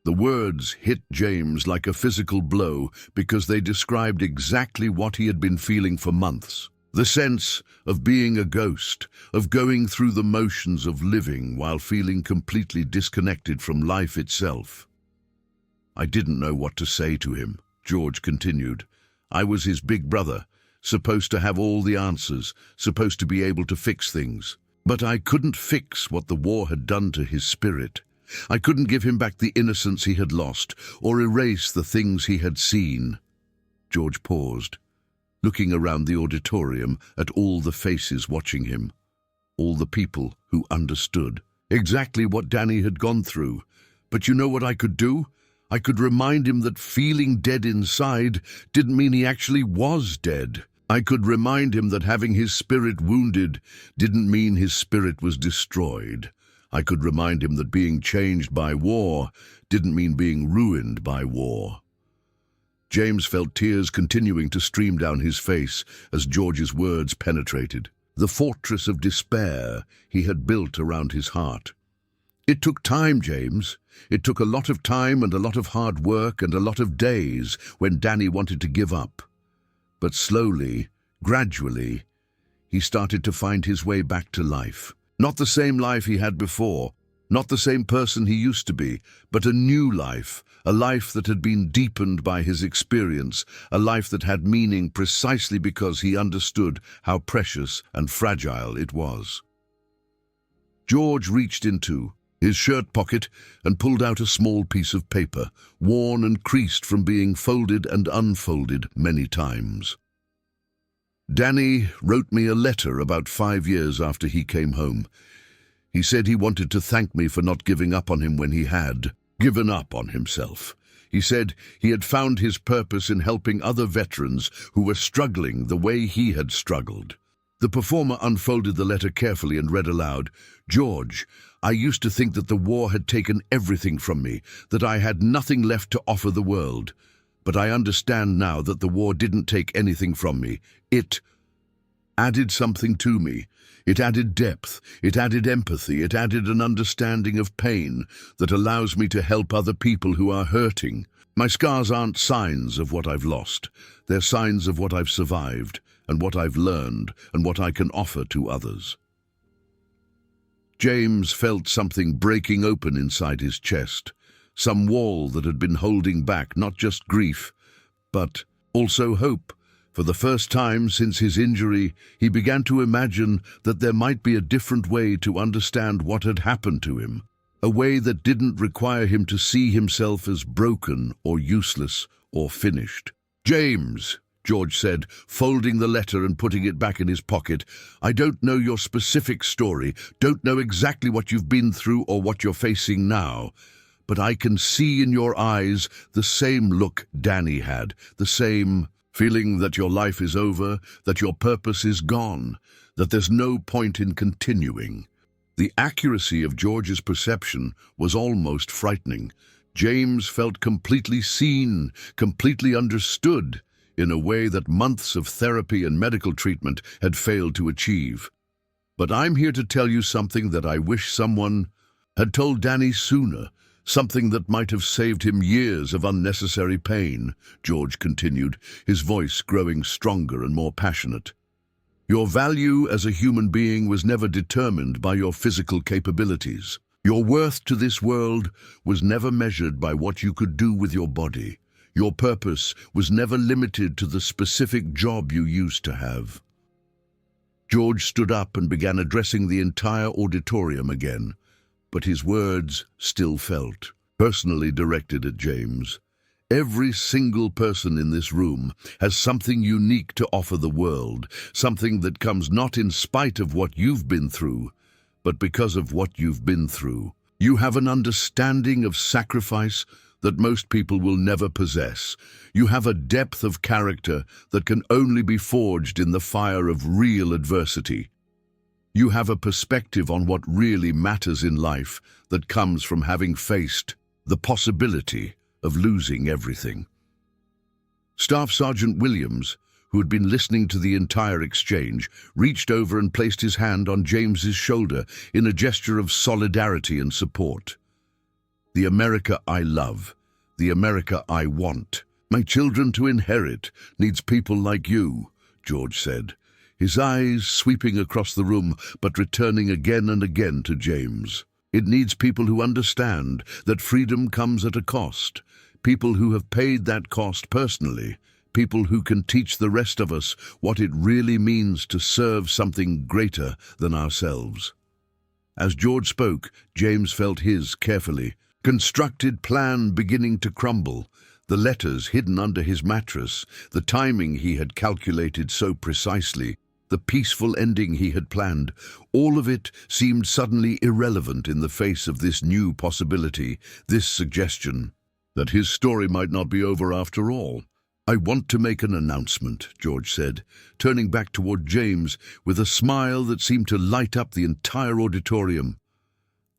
The words hit James like a physical blow because they described exactly what he had been feeling for months. The sense of being a ghost, of going through the motions of living while feeling completely disconnected from life itself. "I didn't know what to say to him," George continued. "I was his big brother, supposed to have all the answers, supposed to be able to fix things. But I couldn't fix what the war had done to his spirit. I couldn't give him back the innocence he had lost, or erase the things he had seen." George paused, looking around the auditorium at all the faces watching him, all the people who understood exactly what Danny had gone through. "But you know what I could do? I could remind him that feeling dead inside didn't mean he actually was dead. I could remind him that having his spirit wounded didn't mean his spirit was destroyed. I could remind him that being changed by war didn't mean being ruined by war." James felt tears continuing to stream down his face as George's words penetrated the fortress of despair he had built around his heart. "It took time, James. It took a lot of time and a lot of hard work and a lot of days when Danny wanted to give up. But slowly, gradually, he started to find his way back to life. Not the same life he had before, not the same person he used to be, but a new life, a life that had been deepened by his experience, a life that had meaning precisely because he understood how precious and fragile it was." George reached into his shirt pocket and pulled out a small piece of paper, worn and creased from being folded and unfolded many times. "Danny wrote me a letter about 5 years after he came home. He said he wanted to thank me for not giving up on him when he had given up on himself. He said he had found his purpose in helping other veterans who were struggling the way he had struggled." The performer unfolded the letter carefully and read aloud, "George, I used to think that the war had taken everything from me, that I had nothing left to offer the world. But I understand now that the war didn't take anything from me. It added something to me. It added depth, it added empathy, it added an understanding of pain that allows me to help other people who are hurting. My scars aren't signs of what I've lost. They're signs of what I've survived, and what I've learned, and what I can offer to others." James felt something breaking open inside his chest, some wall that had been holding back not just grief, but also hope. For the first time since his injury, he began to imagine that there might be a different way to understand what had happened to him, a way that didn't require him to see himself as broken or useless or finished. "James," George said, folding the letter and putting it back in his pocket, "I don't know your specific story, don't know exactly what you've been through or what you're facing now, but I can see in your eyes the same look Danny had, the same feeling that your life is over, that your purpose is gone, that there's no point in continuing." The accuracy of George's perception was almost frightening. James felt completely seen, completely understood, in a way that months of therapy and medical treatment had failed to achieve. "But I'm here to tell you something that I wish someone had told Danny sooner, something that might have saved him years of unnecessary pain," George continued, his voice growing stronger and more passionate. "Your value as a human being was never determined by your physical capabilities. Your worth to this world was never measured by what you could do with your body. Your purpose was never limited to the specific job you used to have." George stood up and began addressing the entire auditorium again, but his words still felt personally directed at James. "Every single person in this room has something unique to offer the world, something that comes not in spite of what you've been through, but because of what you've been through. You have an understanding of sacrifice that most people will never possess. You have a depth of character that can only be forged in the fire of real adversity. You have a perspective on what really matters in life that comes from having faced the possibility of losing everything." Staff Sergeant Williams, who had been listening to the entire exchange, reached over and placed his hand on James's shoulder in a gesture of solidarity and support. "The America I love, the America I want, my children to inherit, needs people like you," George said, his eyes sweeping across the room but returning again and again to James. "It needs people who understand that freedom comes at a cost, people who have paid that cost personally, people who can teach the rest of us what it really means to serve something greater than ourselves." As George spoke, James felt his carefully constructed plan beginning to crumble, the letters hidden under his mattress, the timing he had calculated so precisely, the peaceful ending he had planned. All of it seemed suddenly irrelevant in the face of this new possibility, this suggestion that his story might not be over after all. "I want to make an announcement," George said, turning back toward James with a smile that seemed to light up the entire auditorium.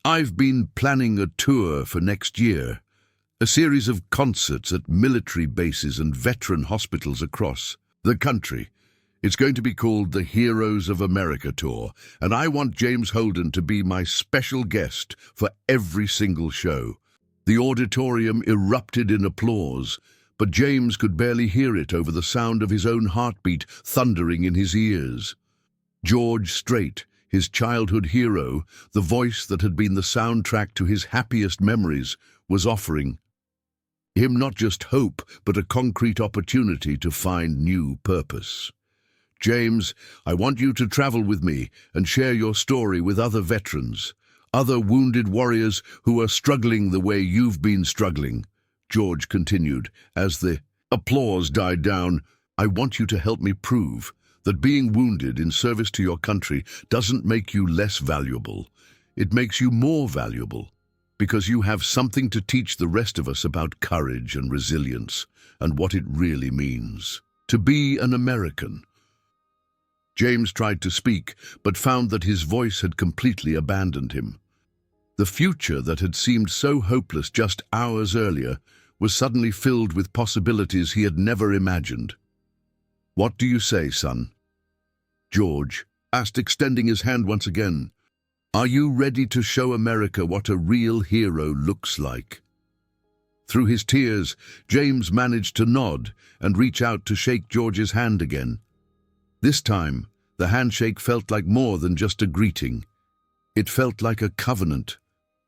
"I've been planning a tour for next year, a series of concerts at military bases and veteran hospitals across the country. It's going to be called the Heroes of America Tour, and I want James Holden to be my special guest for every single show." The auditorium erupted in applause, but James could barely hear it over the sound of his own heartbeat thundering in his ears. George Strait, his childhood hero, the voice that had been the soundtrack to his happiest memories, was offering him not just hope, but a concrete opportunity to find new purpose. "James, I want you to travel with me and share your story with other veterans, other wounded warriors who are struggling the way you've been struggling," George continued as the applause died down. "I want you to help me prove that being wounded in service to your country doesn't make you less valuable. It makes you more valuable, because you have something to teach the rest of us about courage and resilience and what it really means to be an American." James tried to speak, but found that his voice had completely abandoned him. The future that had seemed so hopeless just hours earlier was suddenly filled with possibilities he had never imagined. "What do you say, son?" George asked, extending his hand once again. "Are you ready to show America what a real hero looks like?" Through his tears, James managed to nod and reach out to shake George's hand again. This time, the handshake felt like more than just a greeting. It felt like a covenant,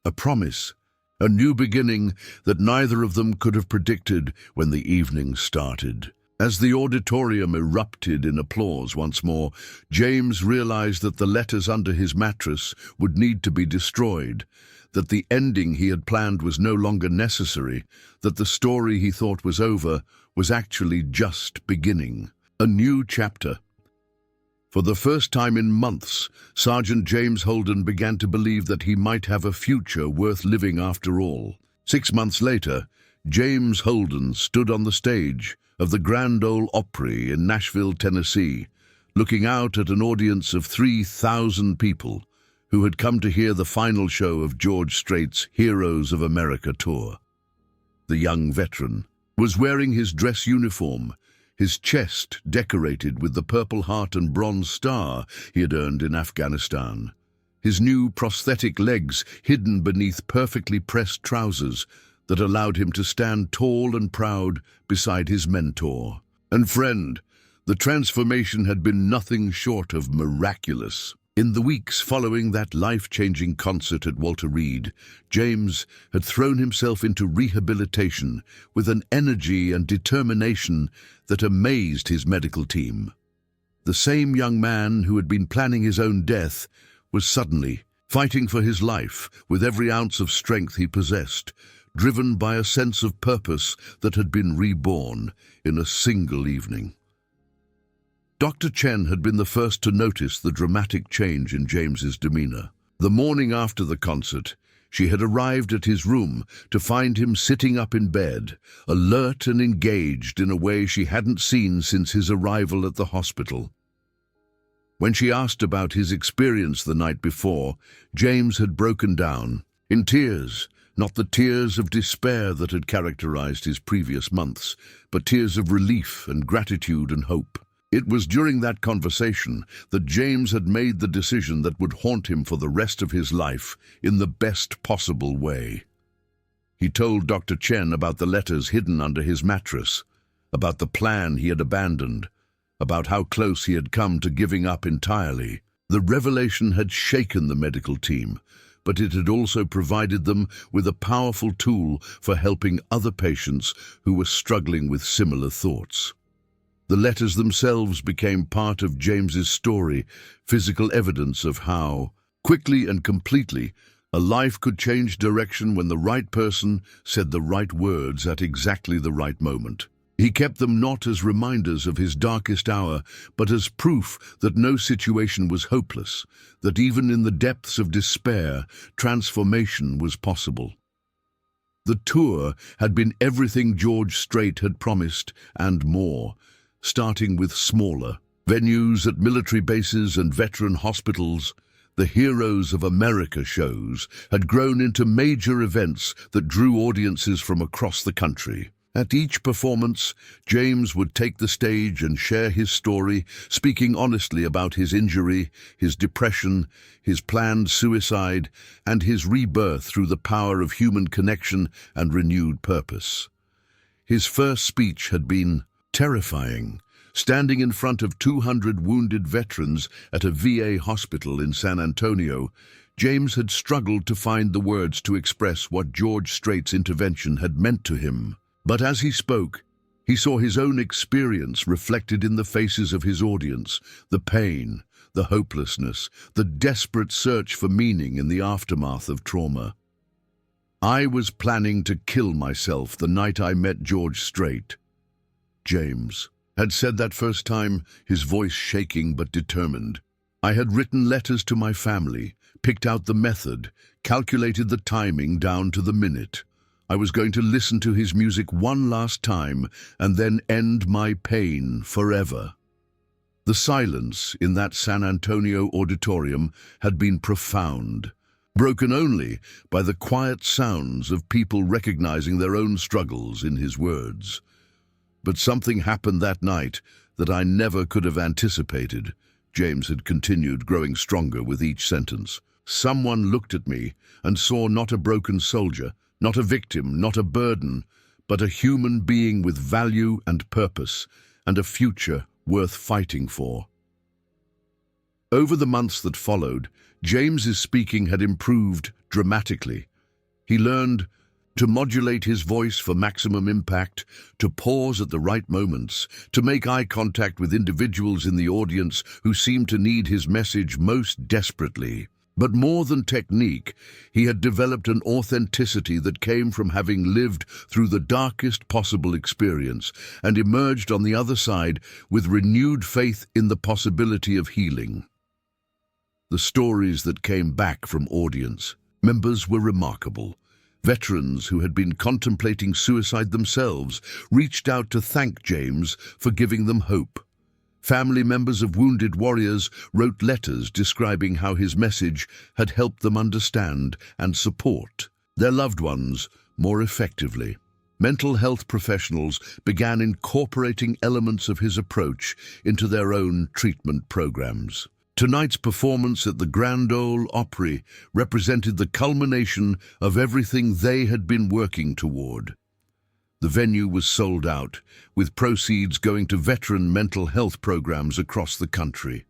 a promise. A new beginning that neither of them could have predicted when the evening started. As the auditorium erupted in applause once more, James realized that the letters under his mattress would need to be destroyed, that the ending he had planned was no longer necessary, that the story he thought was over was actually just beginning. A new chapter. For the first time in months, Sergeant James Holden began to believe that he might have a future worth living after all. 6 months later, James Holden stood on the stage of the Grand Ole Opry in Nashville, Tennessee, looking out at an audience of 3,000 people who had come to hear the final show of George Strait's Heroes of America tour. The young veteran was wearing his dress uniform, his chest decorated with the Purple Heart and Bronze Star he had earned in Afghanistan, his new prosthetic legs hidden beneath perfectly pressed trousers that allowed him to stand tall and proud beside his mentor and friend. The transformation had been nothing short of miraculous. In the weeks following that life-changing concert at Walter Reed, James had thrown himself into rehabilitation with an energy and determination that amazed his medical team. The same young man who had been planning his own death was suddenly fighting for his life with every ounce of strength he possessed, driven by a sense of purpose that had been reborn in a single evening. Dr. Chen had been the first to notice the dramatic change in James's demeanor. The morning after the concert, she had arrived at his room to find him sitting up in bed, alert and engaged in a way she hadn't seen since his arrival at the hospital. When she asked about his experience the night before, James had broken down, in tears, not the tears of despair that had characterized his previous months, but tears of relief and gratitude and hope. It was during that conversation that James had made the decision that would haunt him for the rest of his life in the best possible way. He told Dr. Chen about the letters hidden under his mattress, about the plan he had abandoned, about how close he had come to giving up entirely. The revelation had shaken the medical team, but it had also provided them with a powerful tool for helping other patients who were struggling with similar thoughts. The letters themselves became part of James's story, physical evidence of how, quickly and completely, a life could change direction when the right person said the right words at exactly the right moment. He kept them not as reminders of his darkest hour, but as proof that no situation was hopeless, that even in the depths of despair, transformation was possible. The tour had been everything George Strait had promised and more, starting with smaller venues at military bases and veteran hospitals. The Heroes of America shows had grown into major events that drew audiences from across the country. At each performance, James would take the stage and share his story, speaking honestly about his injury, his depression, his planned suicide, and his rebirth through the power of human connection and renewed purpose. His first speech had been terrifying. Standing in front of 200 wounded veterans at a VA hospital in San Antonio, James had struggled to find the words to express what George Strait's intervention had meant to him. But as he spoke, he saw his own experience reflected in the faces of his audience, the pain, the hopelessness, the desperate search for meaning in the aftermath of trauma. "I was planning to kill myself the night I met George Strait," James had said that first time, his voice shaking but determined. "I had written letters to my family, picked out the method, calculated the timing down to the minute. I was going to listen to his music one last time and then end my pain forever." The silence in that San Antonio auditorium had been profound, broken only by the quiet sounds of people recognizing their own struggles in his words. "But something happened that night that I never could have anticipated," James had continued, growing stronger with each sentence. "Someone looked at me and saw not a broken soldier, not a victim, not a burden, but a human being with value and purpose, and a future worth fighting for." Over the months that followed, James's speaking had improved dramatically. He learned to modulate his voice for maximum impact, to pause at the right moments, to make eye contact with individuals in the audience who seemed to need his message most desperately. But more than technique, he had developed an authenticity that came from having lived through the darkest possible experience and emerged on the other side with renewed faith in the possibility of healing. The stories that came back from audience members were remarkable. Veterans who had been contemplating suicide themselves reached out to thank James for giving them hope. Family members of wounded warriors wrote letters describing how his message had helped them understand and support their loved ones more effectively. Mental health professionals began incorporating elements of his approach into their own treatment programs. Tonight's performance at the Grand Ole Opry represented the culmination of everything they had been working toward. The venue was sold out, with proceeds going to veteran mental health programs across the country.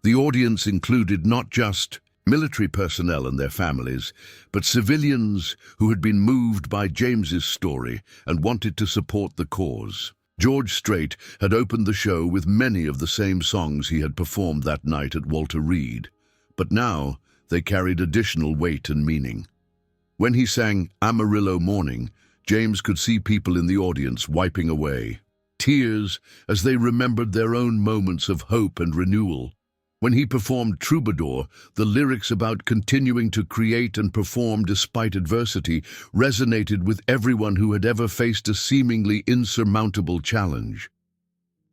The audience included not just military personnel and their families, but civilians who had been moved by James's story and wanted to support the cause. George Strait had opened the show with many of the same songs he had performed that night at Walter Reed, but now they carried additional weight and meaning. When he sang Amarillo Morning, James could see people in the audience wiping away tears as they remembered their own moments of hope and renewal. When he performed Troubadour, the lyrics about continuing to create and perform despite adversity resonated with everyone who had ever faced a seemingly insurmountable challenge.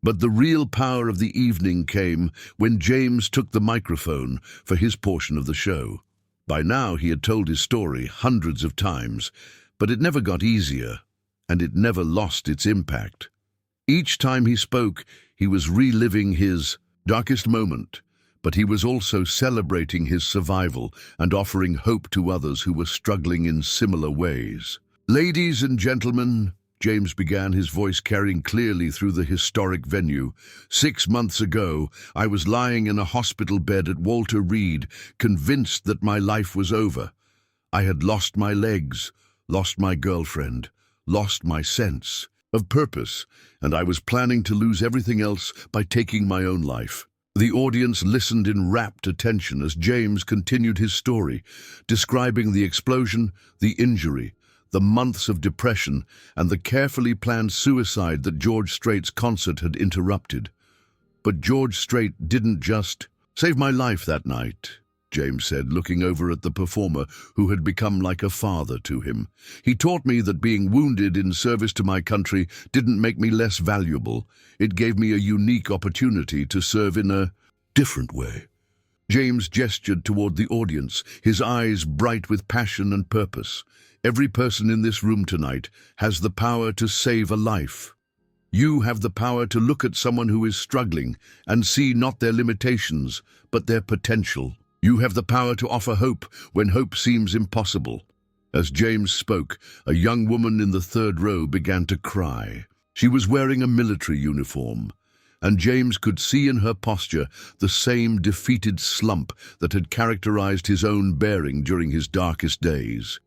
But the real power of the evening came when James took the microphone for his portion of the show. By now he had told his story hundreds of times, but it never got easier, and it never lost its impact. Each time he spoke, he was reliving his darkest moment, but he was also celebrating his survival and offering hope to others who were struggling in similar ways. "Ladies and gentlemen," James began, his voice carrying clearly through the historic venue, "6 months ago, I was lying in a hospital bed at Walter Reed, convinced that my life was over. I had lost my legs, lost my girlfriend, lost my sense of purpose, and I was planning to lose everything else by taking my own life." The audience listened in rapt attention as James continued his story, describing the explosion, the injury, the months of depression, and the carefully planned suicide that George Strait's concert had interrupted. But George Strait didn't just save my life that night, James said, looking over at the performer who had become like a father to him. "He taught me that being wounded in service to my country didn't make me less valuable. It gave me a unique opportunity to serve in a different way." James gestured toward the audience, his eyes bright with passion and purpose. "Every person in this room tonight has the power to save a life. You have the power to look at someone who is struggling and see not their limitations, but their potential. You have the power to offer hope when hope seems impossible." As James spoke, a young woman in the third row began to cry. She was wearing a military uniform, and James could see in her posture the same defeated slump that had characterized his own bearing during his darkest days.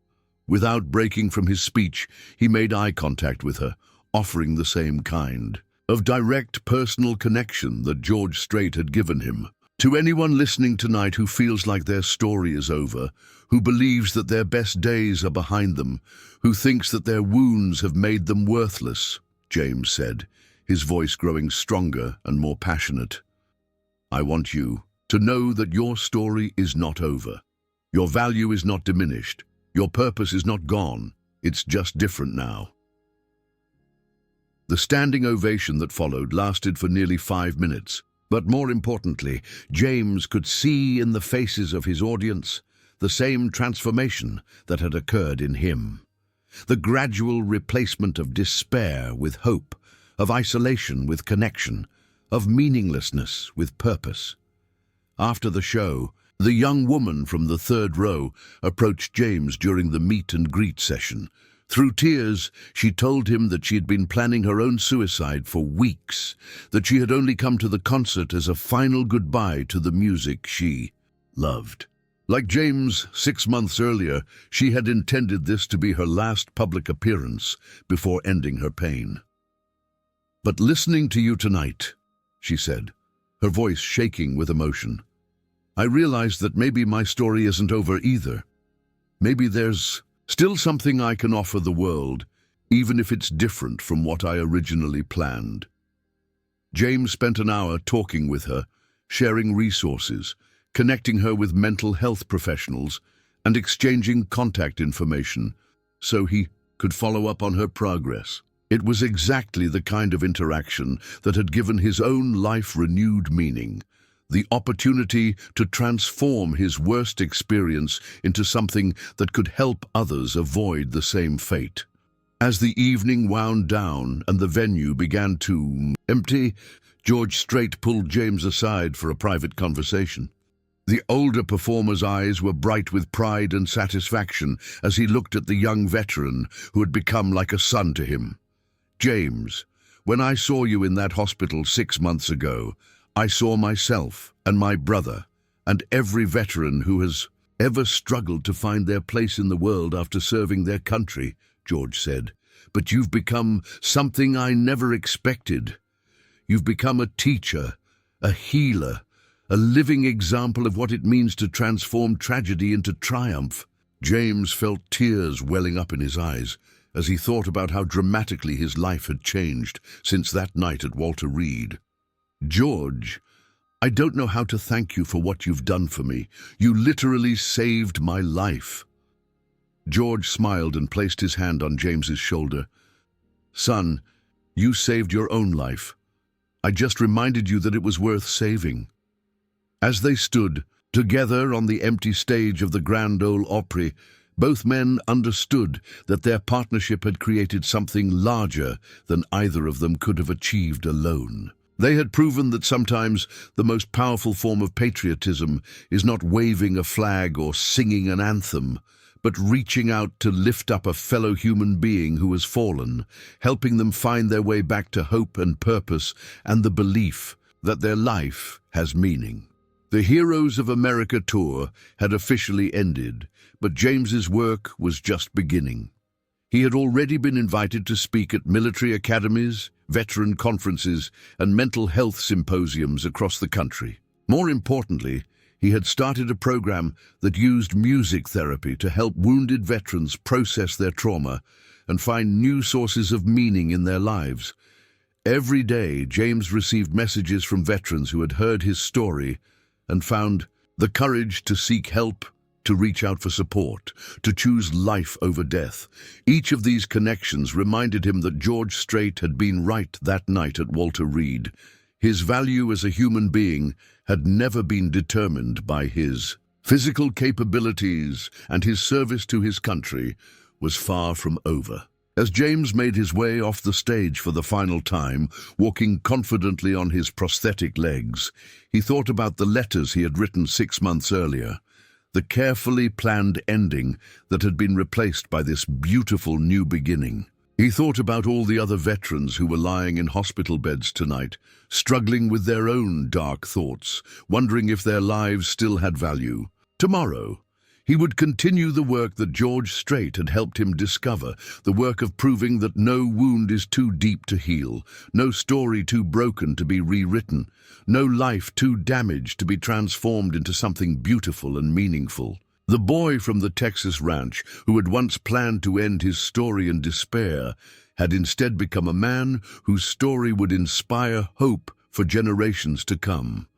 Without breaking from his speech, he made eye contact with her, offering the same kind of direct personal connection that George Strait had given him. To anyone listening tonight who feels like their story is over, who believes that their best days are behind them, who thinks that their wounds have made them worthless, James said, his voice growing stronger and more passionate, "I want you to know that your story is not over. Your value is not diminished. Your purpose is not gone. It's just different now." The standing ovation that followed lasted for nearly 5 minutes. But more importantly, James could see in the faces of his audience the same transformation that had occurred in him. The gradual replacement of despair with hope, of isolation with connection, of meaninglessness with purpose. After the show, the young woman from the third row approached James during the meet and greet session. Through tears, she told him that she had been planning her own suicide for weeks, that she had only come to the concert as a final goodbye to the music she loved. Like James 6 months earlier, she had intended this to be her last public appearance before ending her pain. "But listening to you tonight," she said, her voice shaking with emotion, "I realized that maybe my story isn't over either. Maybe there's still something I can offer the world, even if it's different from what I originally planned." James spent an hour talking with her, sharing resources, connecting her with mental health professionals, and exchanging contact information so he could follow up on her progress. It was exactly the kind of interaction that had given his own life renewed meaning, the opportunity to transform his worst experience into something that could help others avoid the same fate. As the evening wound down and the venue began to empty, George Strait pulled James aside for a private conversation. The older performer's eyes were bright with pride and satisfaction as he looked at the young veteran who had become like a son to him. "James, when I saw you in that hospital 6 months ago, I saw myself and my brother and every veteran who has ever struggled to find their place in the world after serving their country," George said. "But you've become something I never expected. You've become a teacher, a healer, a living example of what it means to transform tragedy into triumph." James felt tears welling up in his eyes as he thought about how dramatically his life had changed since that night at Walter Reed. "George, I don't know how to thank you for what you've done for me. You literally saved my life." George smiled and placed his hand on James's shoulder. "Son, you saved your own life. I just reminded you that it was worth saving." As they stood together on the empty stage of the Grand Ole Opry, both men understood that their partnership had created something larger than either of them could have achieved alone. They had proven that sometimes the most powerful form of patriotism is not waving a flag or singing an anthem, but reaching out to lift up a fellow human being who has fallen, helping them find their way back to hope and purpose and the belief that their life has meaning. The Heroes of America tour had officially ended, but James's work was just beginning. He had already been invited to speak at military academies, veteran conferences, and mental health symposiums across the country. More importantly, he had started a program that used music therapy to help wounded veterans process their trauma and find new sources of meaning in their lives. Every day, James received messages from veterans who had heard his story and found the courage to seek help, to reach out for support, to choose life over death. Each of these connections reminded him that George Strait had been right that night at Walter Reed. His value as a human being had never been determined by his physical capabilities, and his service to his country was far from over. As James made his way off the stage for the final time, walking confidently on his prosthetic legs, he thought about the letters he had written 6 months earlier, the carefully planned ending that had been replaced by this beautiful new beginning. He thought about all the other veterans who were lying in hospital beds tonight, struggling with their own dark thoughts, wondering if their lives still had value. Tomorrow, he would continue the work that George Strait had helped him discover, the work of proving that no wound is too deep to heal, no story too broken to be rewritten, no life too damaged to be transformed into something beautiful and meaningful. The boy from the Texas ranch, who had once planned to end his story in despair, had instead become a man whose story would inspire hope for generations to come.